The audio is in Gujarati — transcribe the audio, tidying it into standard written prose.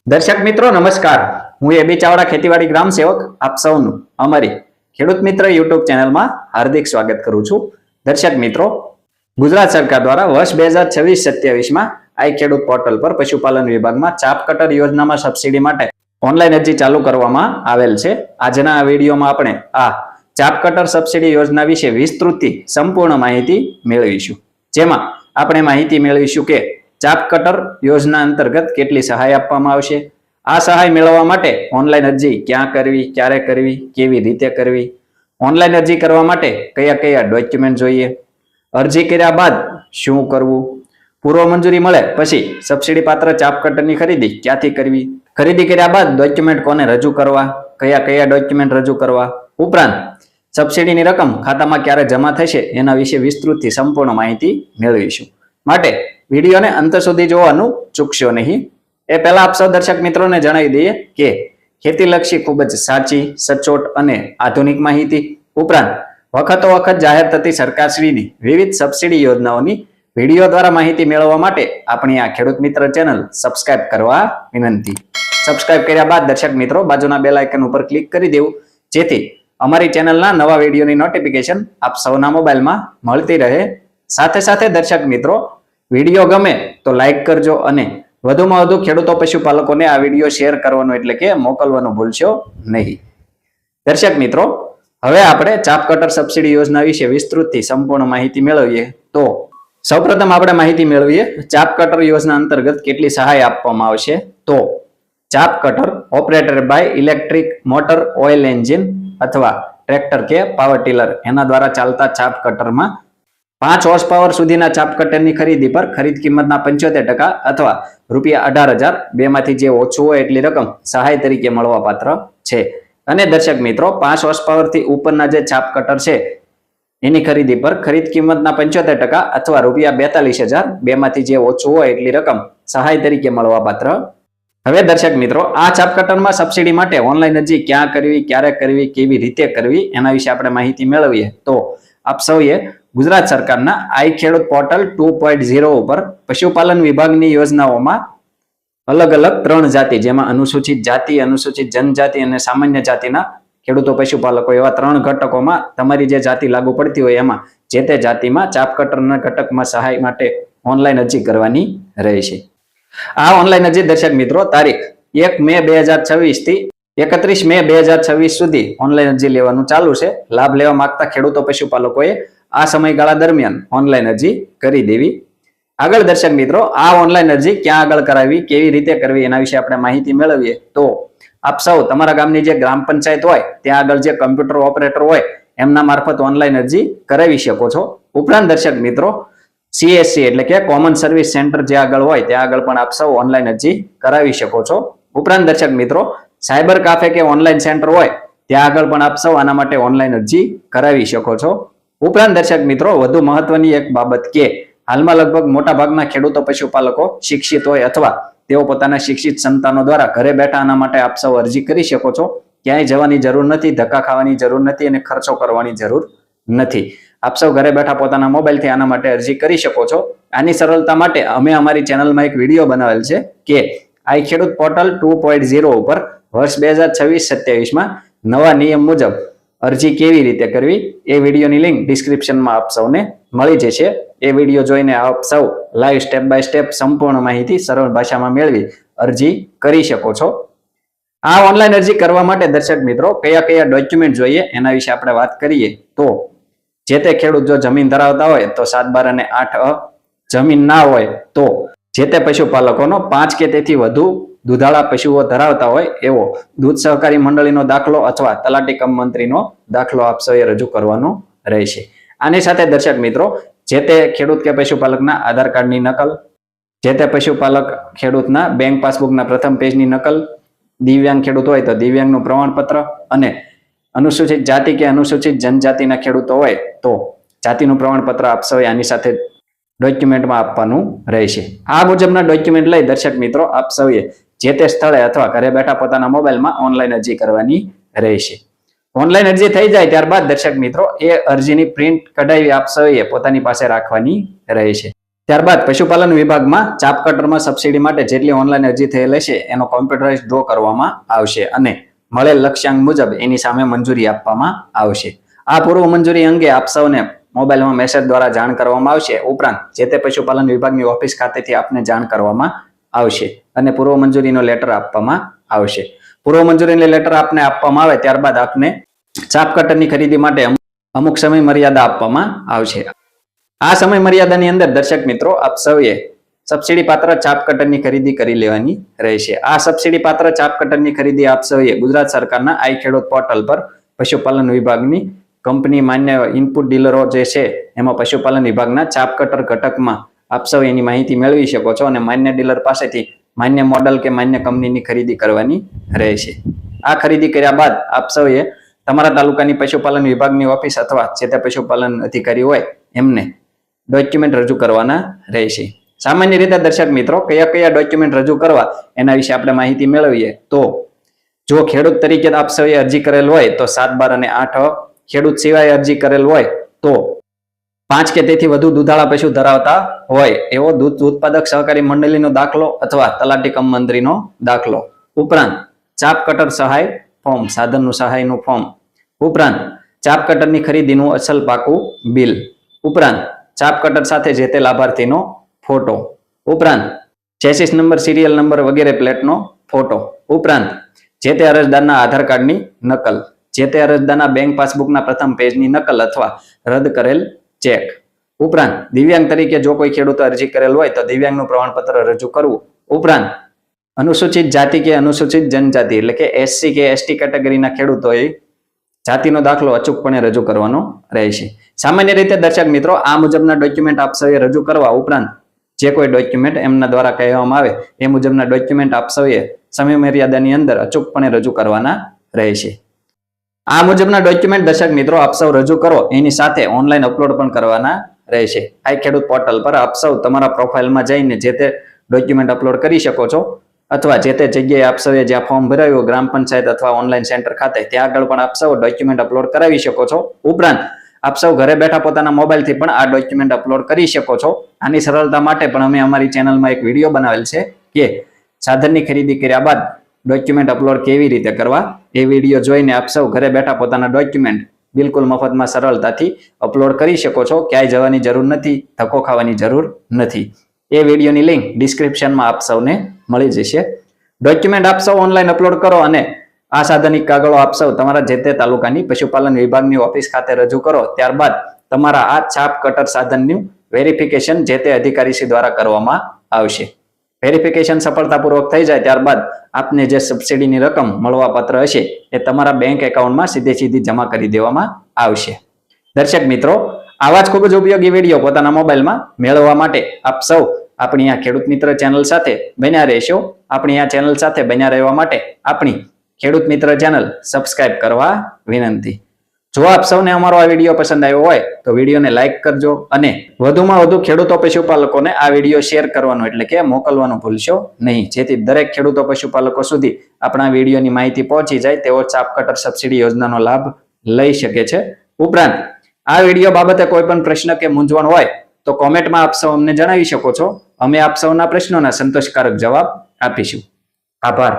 દર્શક મિત્રો નમસ્કાર, હું એબી ચાવડા ખેતીવાડી ગ્રામ સેવક આપ સૌનું અમારી ખેડૂત મિત્ર યુટ્યુબ ચેનલમાં હાર્દિક સ્વાગત કરું છું. દર્શક મિત્રો, ગુજરાત સરકાર દ્વારા વર્ષ 2026-27માં આઈ ખેડૂત પોર્ટલ પર પશુપાલન વિભાગમાં ચાપ કટર યોજનામાં સબસિડી માટે ઓનલાઈન અરજી ચાલુ કરવામાં આવેલ છે. આજના આ વિડીયોમાં આપણે આ ચાપ કટર સબસિડી યોજના વિશે વિસ્તૃતથી સંપૂર્ણ માહિતી મેળવીશું. જેમાં આપણે માહિતી મેળવીશું કે ચાપ કટર યોજના અંતર્ગત કેટલી સહાય આપવામાં આવશે, આ સહાય મેળવવા માટે ઓનલાઈન અરજી ક્યાં કરવી, ક્યારે કરવી, કેવી રીતે કરવી, ઓનલાઈન અરજી કરવા માટે કયા કયા ડોક્યુમેન્ટ જોઈએ, અરજી કર્યા બાદ શું કરવું, પૂર્વ મંજૂરી મળે પછી સબસિડી પાત્ર ચાપ કટરની ખરીદી ક્યાંથી કરવી, ખરીદી કર્યા બાદ ડોક્યુમેન્ટ કોને રજૂ કરવા, કયા કયા ડોક્યુમેન્ટ રજૂ કરવા, ઉપરાંત સબસિડીની રકમ ખાતામાં ક્યારે જમા થશે એના વિશે વિસ્તૃતથી સંપૂર્ણ માહિતી મેળવીશું. માટે વિડીયોને અંત સુધી જોવાનું ચૂકશો નહીં. એ પહેલા આપ સૌ દર્શક મિત્રોને જણાવી દઈએ કે ખેતીલક્ષી ખૂબ જ સાચી, સચોટ અને આધુનિક માહિતી, ઉપરાંત વખતો વખત જાહેર થતી સરકારશ્રીની વિવિધ સબસિડી યોજનાઓની વિડીયો દ્વારા માહિતી મેળવવા માટે આપણી આ ખેડૂત મિત્ર ચેનલ સબસ્ક્રાઇબ કરવા વિનંતી. સબસ્ક્રાઇબ કર્યા બાદ દર્શક મિત્રો બાજુના બેલ આઇકન ઉપર ક્લિક કરી દેવું, જેથી અમારી ચેનલના નવા વિડીયોની નોટિફિકેશન આપ સૌના મોબાઈલમાં મળતી રહે. સાથે સાથે દર્શક મિત્રો, વિડીયો ગમે તો લાઈક કરજો અને વધુમાં વધુ ખેડૂતો પશુપાલકોને આ વિડીયો શેર કરવાનો એટલે કે મોકલવાનું ભૂલશો નહીં. દર્શક મિત્રો, હવે આપણે ચાપ કટર સબસિડી યોજના વિશે વિસ્તૃતથી સંપૂર્ણ માહિતી મેળવીએ. તો સૌપ્રથમ આપણે માહિતી મેળવીએ ચાપ કટર યોજના અંતર્ગત કેટલી સહાય આપવામાં આવશે. તો chaff cutter operated by electric motor oil engine અથવા ટ્રેક્ટર કે પાવર ટીલર એના દ્વારા ચાલતા ચાપ કટરમાં 5 હોર્સ પાવર સુધીના ચાપ કટરની ખરીદી પર ખરીદ કિંમતના 75% અથવા ₹18,000 બેમાંથી જે ઓછું હોય એટલી રકમ સહાય તરીકે મળવા પાત્ર છે. અને દર્શક મિત્રો, 5 હોર્સ પાવર થી ઉપરના જે ચાપ કટર છે એની ખરીદી પર ખરીદ કિંમતના 75% અથવા ₹42,000 બેમાંથી જે ઓછું હોય એટલી રકમ સહાય તરીકે મળવા પાત્ર. હવે દર્શક મિત્રો, આ ચાપ કટરમાં સબસિડી માટે ઓનલાઈન અરજી ક્યાં કરવી, ક્યારે કરવી, કેવી રીતે કરવી એના વિશે આપણે માહિતી મેળવીએ. તો આપ સૌએ ગુજરાત સરકારના આઈ ખેડૂત પોર્ટલ 2.0 ઉપર પશુપાલન વિભાગની યોજનાઓમાં અલગ અલગ 3 જાતિ, જેમાં અનુસૂચિત જાતિ, અનુસૂચિત જનજાતિ અને સામાન્ય જાતિના ખેડૂતો પશુપાલકો, એવા 3 ઘટકોમાં તમારી જે જાતિ લાગુ પડતી હોય એમાં જે તે જાતિમાં ચાપ કટરના ઘટકમાં સહાય માટે ઓનલાઈન અરજી કરવાની રહેશે. આ ઓનલાઈન અરજી દર્શક મિત્રો તારીખ 1 મે 2026 થી 31 મે 2026 સુધી ઓનલાઈન અરજી લેવાનું ચાલુ છે. લાભ લેવા માંગતા ખેડૂતો પશુપાલકોએ આ સમયગાળા દરમિયાન ઓનલાઈન અરજી કરી દેવી. આગળ દર્શક મિત્રો, આ ઓનલાઈન અરજી ક્યાં આગળ કરાવી, કેવી રીતે કરવી એના વિશે આપણે માહિતી મેળવીએ. તો આપ સૌ તમારા ગામની જે ગ્રામ પંચાયત હોય ત્યાં આગળ જે કમ્પ્યુટર ઓપરેટર હોય એમના મારફત ઓનલાઈન અરજી કરાવી શકો છો. ઉપરાંત દર્શક મિત્રો, CSC એટલે કે કોમન સર્વિસ સેન્ટર જે આગળ હોય ત્યાં આગળ પણ આપ સૌ ઓનલાઈન અરજી કરાવી શકો છો. ઉપરાંત દર્શક મિત્રો, સાયબર કાફે કે ઓનલાઈન સેન્ટર હોય ત્યાં આગળ પણ આપ સૌ આના માટે ઓનલાઈન અરજી કરાવી શકો છો. ઉપરાંત દર્શક મિત્રો, વધુ મહત્વની એક બાબત કે હાલમાં લગભગ મોટા ભાગના ખેડૂતો પશુપાલકો શિક્ષિત હોય અથવા તેઓ પોતાના શિક્ષિત સંતાનો દ્વારા ઘરે બેઠા આના માટે આપ સૌ અરજી કરી શકો છો. ક્યાંય જવાની જરૂર નથી, ધક્કા ખાવાની જરૂર નથી અને ખર્ચો કરવાની જરૂર નથી. આપ સૌ ઘરે બેઠા પોતાના મોબાઈલથી આના માટે અરજી કરી શકો છો. આની સરળતા માટે અમે અમારી ચેનલમાં એક વિડીયો બનાવેલ છે કે આઈ ખેડૂત પોર્ટલ 2.0 ઉપર વર્ષ 2026-27માં નવા નિયમ મુજબ અરજી કેવી રીતે કરવી એ વિડીયોની લિંક ડિસ્ક્રિપ્શનમાં આપ સૌને મળી જશે. એ વિડીયો જોઈને આપ સૌ લાઈવ સ્ટેપ બાય સ્ટેપ સંપૂર્ણ માહિતી સરળ ભાષામાં મેળવી અરજી કરી શકો છો. આ ઓનલાઈન અરજી કરવા માટે દર્શક મિત્રો કયા કયા ડોક્યુમેન્ટ જોઈએ એના વિશે આપણે વાત કરીએ. તો જે તે ખેડૂત જો જમીન ધરાવતા હોય તો 7/12 અને 8 જમીન ના હોય તો જે તે પશુપાલકોનો 5 કે તેથી વધુ દૂધાળા પશુઓ ધરાવતા હોય એવો દૂધ સહકારી મંડળીનો દાખલો અથવા તલાટી કમ મંત્રીનો દાખલો આપ સૌએ રજૂ કરવાનો રહેશે. આની સાથે દર્શક મિત્રો, જે તે ખેડૂત કે પશુપાલકના આધાર કાર્ડની નકલ, જે તે પશુપાલક ખેડૂતના બેંક પાસબુકના પ્રથમ પેજની નકલ, દિવ્યાંગ ખેડૂત હોય તો દિવ્યાંગનું પ્રમાણપત્ર અને અનુસૂચિત જાતિ કે અનુસૂચિત જનજાતિના ખેડૂતો હોય તો જાતિનું પ્રમાણપત્ર આપ સૌએ આની સાથે ડોક્યુમેન્ટમાં આપવાનું રહેશે. આ મુજબના ડોક્યુમેન્ટ લઈ દર્શક મિત્રો આપ સૌએ જે તે સ્થળે અથવા ઘરે બેઠા પોતાના મોબાઈલમાં ઓનલાઈન અરજી કરવાની રહેશે. ઓનલાઈન અરજી થઈ જાય ત્યારબાદ દર્શક મિત્રો એ અરજીની પ્રિન્ટ કઢાવી આપ સૌએ પોતાની પાસે રાખવાની રહેશે. ત્યારબાદ પશુપાલન વિભાગમાં ચાપ કટરમાં સબસિડી માટે જેટલી ઓનલાઈન અરજી થયેલ હશે એનો કોમ્પ્યુટરાઇઝ ડ્રો કરવામાં આવશે અને મળેલ લક્ષ્યાંક મુજબ એની સામે મંજૂરી આપવામાં આવશે. આ પૂર્વ મંજૂરી અંગે આપ સૌને મોબાઈલમાં મેસેજ દ્વારા જાણ કરવામાં આવશે. ઉપરાંત જે તે પશુપાલન વિભાગની ઓફિસ ખાતેથી આપને જાણ કરવામાં આવશે અને પૂર્વ મંજૂરીનો લેટર આપવામાં આવશે. પૂર્વ મંજૂરીનો લેટર આપને આપવામાં આવે ત્યારબાદ આપને ચાપ કટરની ખરીદી માટે અમુક સમય મર્યાદા આપવામાં આવશે. આ સમય મર્યાદાની અંદર દર્શક મિત્રો આપ સૌએ સબસિડી પાત્ર ચાપ કટરની ખરીદી કરી લેવાની રહેશે. આ સબસિડી પાત્ર ચાપ કટરની ખરીદી આપ સૌએ ગુજરાત સરકારના આઈ ખેડૂત પોર્ટલ પર પશુપાલન વિભાગની કંપની માન્ય ઇનપુટ ડીલરો જે છે એમાં પશુપાલન વિભાગના ચાપ કટર ઘટકમાં આપ સૌ એની માહિતી મેળવી શકો છો અને માન્ય ડીલર પાસેથી માન્ય મોડલ કે માન્ય કંપનીની ખરીદી કરવાની રહેશે. આ ખરીદી કર્યા બાદ આપ સૌએ તમારા તાલુકાની પશુપાલન વિભાગની ઓફિસ અથવા જે તે પશુપાલન અધિકારી હોય એમને ડોક્યુમેન્ટ રજૂ કરવાના રહેશે. સામાન્ય રીતે દર્શક મિત્રો કયા કયા ડોક્યુમેન્ટ રજૂ કરવા એના વિશે આપણે માહિતી મેળવીએ તો જો ખેડૂત તરીકે આપ સૌએ અરજી કરેલ હોય તો 7, 12 અને 8 ખેડૂત સિવાય અરજી કરેલ હોય તો 5 કે તેથી વધુ દૂધાળા પશુ ધરાવતા હોય એવો દૂધ ઉત્પાદક સહકારી મંડળીનો દાખલો અથવા તલાટી કમ મંત્રીનો દાખલો. ઉપરાંત ચાપ કટર સહાય ફોર્મ, સાધનનું સહાયનું ફોર્મ. ઉપરાંત ચાપ કટરની ખરીદીનું અસલ પાકું બિલ. ઉપરાંત ચાપ કટર સાથે જે તે લાભાર્થીનો ફોટો. ઉપરાંત ચેસિસ નંબર, સિરિયલ નંબર વગેરે પ્લેટનો ફોટો. ઉપરાંત જે તે અરજદારના આધાર કાર્ડની નકલ, જે તે અરજદારના બેંક પાસબુકના પ્રથમ પેજની નકલ અથવા રદ કરેલ ચેક. ઉપરાંત દિવ્યાંગ તરીકે જો કોઈ ખેડૂતો અરજી કરેલ હોય તો દિવ્યાંગનું પ્રમાણપત્ર રજૂ કરવું. ઉપરાંત અનુસૂચિત જાતિ કે અનુસૂચિત જનજાતિ એટલે કે એસસી કે એસટી કેટેગરીના ખેડૂતોએ જાતિનો દાખલો અચૂકપણે રજૂ કરવાનો રહેશે. સામાન્ય રીતે દર્શક મિત્રો આ મુજબના ડોક્યુમેન્ટ આપ સૌએ રજૂ કરવા ઉપરાંત જે કોઈ ડોક્યુમેન્ટ એમના દ્વારા કહેવામાં આવે એ મુજબના ડોક્યુમેન્ટ આપ સૌએ સમય મર્યાદાની અંદર અચૂકપણે રજૂ કરવાના રહેશે. આ મુજબના ડોક્યુમેન્ટ દર્શક મિત્રો આપ સૌ રજૂ કરો એની સાથે ઓનલાઈન અપલોડ પણ કરવાના રહેશે. આ ખેડૂત પોર્ટલ પર આપ સૌ તમારા પ્રોફાઇલમાં જઈને જે તે ડોક્યુમેન્ટ અપલોડ કરી શકો છો અથવા જે તે જગ્યાએ આપ સૌએ જ્યાં ફોર્મ ભરાયું ગ્રામ પંચાયત અથવા ઓનલાઈન સેન્ટર ખાતે ત્યાં આગળ પણ આપ સૌ ડોક્યુમેન્ટ અપલોડ કરાવી શકો છો. ઉપરાંત આપ સૌ ઘરે બેઠા પોતાના મોબાઈલથી પણ આ ડોક્યુમેન્ટ અપલોડ કરી શકો છો. આની સરળતા માટે પણ અમે અમારી ચેનલમાં એક વિડીયો બનાવેલ છે કે સાધનની ખરીદી કર્યા બાદ ડોક્યુમેન્ટ અપલોડ કેવી રીતે કરવા. એ વિડીયો જોઈને આપ સૌ ઘરે બેઠા પોતાના ડોક્યુમેન્ટ બિલકુલ મફતમાં સરળતાથી અપલોડ કરી શકો છો. ક્યાંય જવાની જરૂર નથી, ધક્કો ખાવાની જરૂર નથી. એ વિડીયોની લિંક ડિસ્ક્રિપ્શનમાં આપ સૌને મળી જશે. ડોક્યુમેન્ટ આપ સૌ ઓનલાઈન અપલોડ કરો અને આ સાધનિક કાગળો આપ સૌ તમારા જે તે તાલુકાની પશુપાલન વિભાગની ઓફિસ ખાતે રજૂ કરો. ત્યારબાદ તમારા આ ચાપ કટર સાધનનું વેરિફિકેશન જે તે અધિકારીશ્રી દ્વારા કરવામાં આવશે. વેરિફિકેશન સફળતાપૂર્વક થઈ જાય ત્યારબાદ આપને જે સબસિડીની રકમ મળવાપાત્ર હશે એ તમારા બેંક એકાઉન્ટમાં સીધી જમા કરી દેવામાં આવશે. દર્શક મિત્રો આવા જ ખૂબ જ ઉપયોગી વિડીયો પોતાના મોબાઈલમાં મેળવવા માટે આપ સૌ આપણી આ ખેડૂત મિત્ર ચેનલ સાથે બન્યા રહેશો. આપણી આ ચેનલ સાથે બન્યા રહેવા માટે આપણી ખેડૂત મિત્ર ચેનલ સબસ્ક્રાઇબ કરવા વિનંતી. જો આપ સૌને અમારો આ વિડીયો પસંદ આવ્યો હોય તો વિડીયોને લાઈક કરજો અને વધુમાં વધુ ખેડૂતો પશુપાલકોને આ વિડીયો શેર કરવાનો એટલે કે મોકલવાનું ભૂલશો નહીં, જેથી દરેક ખેડૂતો પશુપાલકો સુધી આપણા વિડીયોની માહિતી પહોંચી જાય તેઓ ચાપ કટર સબસિડી યોજનાનો લાભ લઈ શકે છે. ઉપરાંત આ વિડીયો બાબતે કોઈ પણ પ્રશ્ન કે મૂંઝવણ હોય તો કોમેન્ટમાં આપ સૌ અમને જણાવી શકો છો. અમે આપ સૌના પ્રશ્નોના સંતોષકારક જવાબ આપીશું. આભાર.